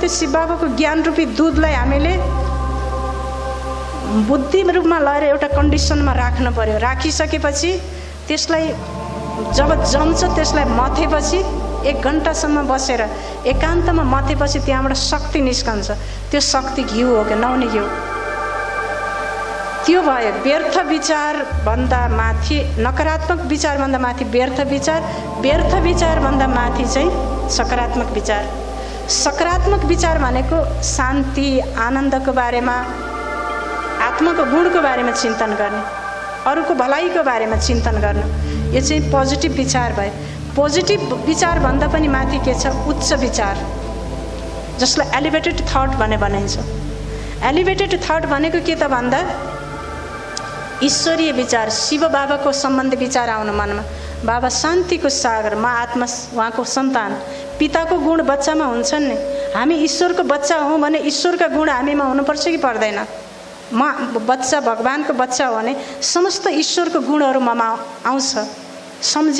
त्यो शिव बाबाको ज्ञान रूपी दूधलाई हामीले बुद्धि रूपमा लगेर एउटा कन्डिसनमा राख्नु पर्यो। राखिसकेपछि त्यसलाई जब जम्छ त्यसलाई मथेपछि 1 घण्टासम्म बसेर एकान्तमा मथेपछि त्यहाँबाट शक्ति निस्कन्छ। त्यो शक्ति घिउ हो कि नुहाउने घिउ। त्यो भयो व्यर्थ विचार भन्दा माथि, नकारात्मक विचार भन्दा माथि व्यर्थ विचार, व्यर्थ विचार भन्दा माथि चाहिँ सकारात्मक विचार। सकारात्मक विचार भनेको शान्ति आनन्दको बारेमा, आत्माको गुणको बारेमा चिन्तन गर्ने, अरूको भलाइको बारेमा चिन्तन गर्नु, यो चाहिँ पोजिटिभ विचार भयो। पोजिटिभ विचार भन्दा पनि माथि के छ, उच्च विचार, जसलाई एलिभेटेड थट भने भनिन्छ। एलिभेटेड थट भनेको के त भन्दा ईश्वरीय विचार, शिव बाबाको सम्बन्धी विचार आउनु मनमा। बाबा शान्तिको सागर, म आत्मा उहाँको सन्तान, पिताको गुण बच्चामा हुन्छन् नि। हामी ईश्वरको बच्चा हौँ भने ईश्वरका गुण हामीमा हुनुपर्छ कि पर्दैन? म बच्चा, भगवानको बच्चा हो भने समस्त ईश्वरको गुणहरू ममा आउँछ। सम्झ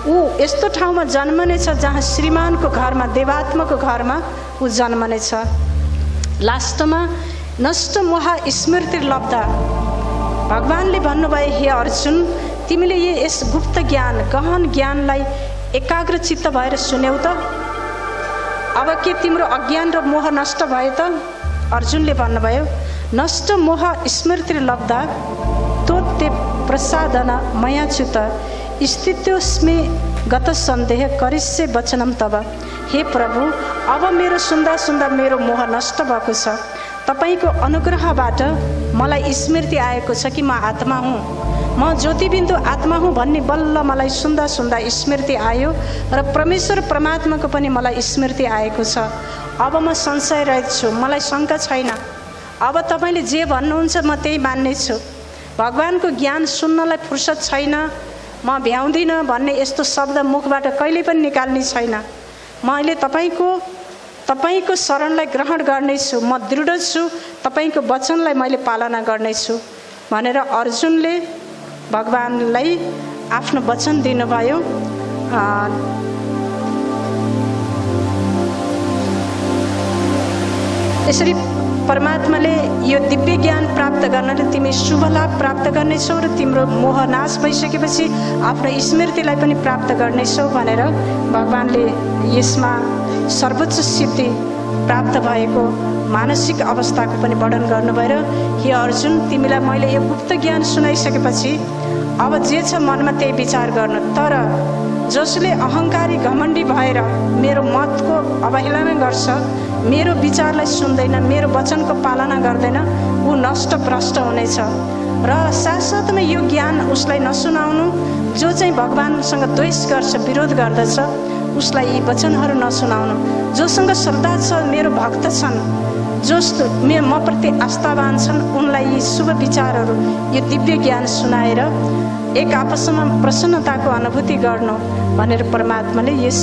ऊ यस्तो ठाउँमा जन्मनेछ जहाँ श्रीमानको घरमा, देवात्माको घरमा ऊ जन्मनेछ। लास्टमा नष्ट मोह स्मृति लब्धा। भगवानले भन्नुभयो, हे अर्जुन, तिमीले यस गुप्त ज्ञान, गहन ज्ञानलाई एकाग्र चित्त भएर सुन्यौ त? अब के तिम्रो अज्ञान र मोह नष्ट भयो त? अर्जुनले भन्नुभयो, नष्ट मोह स्मृति लब्धा तोते प्रसादन मयाच्युत स्थितोस्मि गत सन्देह करिष्ये वचनम तब। हे प्रभु, अब मेरो सुन्दा सुन्दा मेरो मोह नष्ट भएको छ। तपाईको अनुग्रहबाट मलाई स्मृति आएको छ कि म आत्मा हुँ, म ज्योतिबिन्दु आत्मा हुँ भन्ने बल्ल मलाई सुन्दा सुन्दा स्मृति आयो र परमेश्वर परमात्माको पनि मलाई स्मृति आएको छ। अब म संशय रहित छु, मलाई शङ्का छैन। अब तपाईँले जे भन्नुहुन्छ म त्यही मान्ने छु। भगवानको ज्ञान सुन्नलाई फुर्सद छैन, म भ्याउँदिनँ भन्ने यस्तो शब्द मुखबाट कहिले पनि निकाल्ने छैन। म अहिले तपाईँको शरणलाई ग्रहण गर्नेछु, म दृढ छु, तपाईँको वचनलाई मैले पालना गर्नेछु भनेर अर्जुनले भगवानलाई आफ्नो वचन दिनुभयो। यसरी परमात्माले यो दिव्य ज्ञान प्राप्त गर्नले तिमी शुभ लाभ प्राप्त गर्नेछौ र तिम्रो मोह नाश भइसकेपछि आफ्नो स्मृतिलाई पनि प्राप्त गर्नेछौ भनेर भगवानले यसमा सर्वोच्च सिद्धि प्राप्त भएको मानसिक अवस्थाको पनि वर्णन गर्नुभयो। र हे अर्जुन, तिमीलाई मैले यो गुप्त ज्ञान सुनाइसकेपछि अब जे छ मनमा त्यही विचार गर्नु। तर जसले अहङ्कारी घमण्डी भएर मेरो मतको अवहेलना गर्छ, मेरो विचारलाई सुन्दैन, मेरो वचनको पालना गर्दैन, ऊ नष्ट भ्रष्ट हुनेछ। र साथसाथमा यो ज्ञान उसलाई नसुनाउनु। जो चाहिँ भगवानसँग द्वेष गर्छ, विरोध गर्दछ, उसलाई यी वचनहरू नसुनाउनु। जोसँग श्रद्धा छ, मेरो भक्त छन्, जो म प्रति आस्थावान छन्, उनलाई यी शुभ विचारहरू, यो दिव्य ज्ञान सुनाएर एक आपसमा प्रसन्नताको अनुभूति गर्नु भनेर परमात्माले यस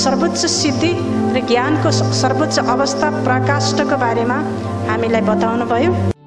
सर्वोच्च सिद्धि र ज्ञानको सर्वोच्च अवस्था प्रकाष्ठको बारेमा हामीलाई बताउनु भयो।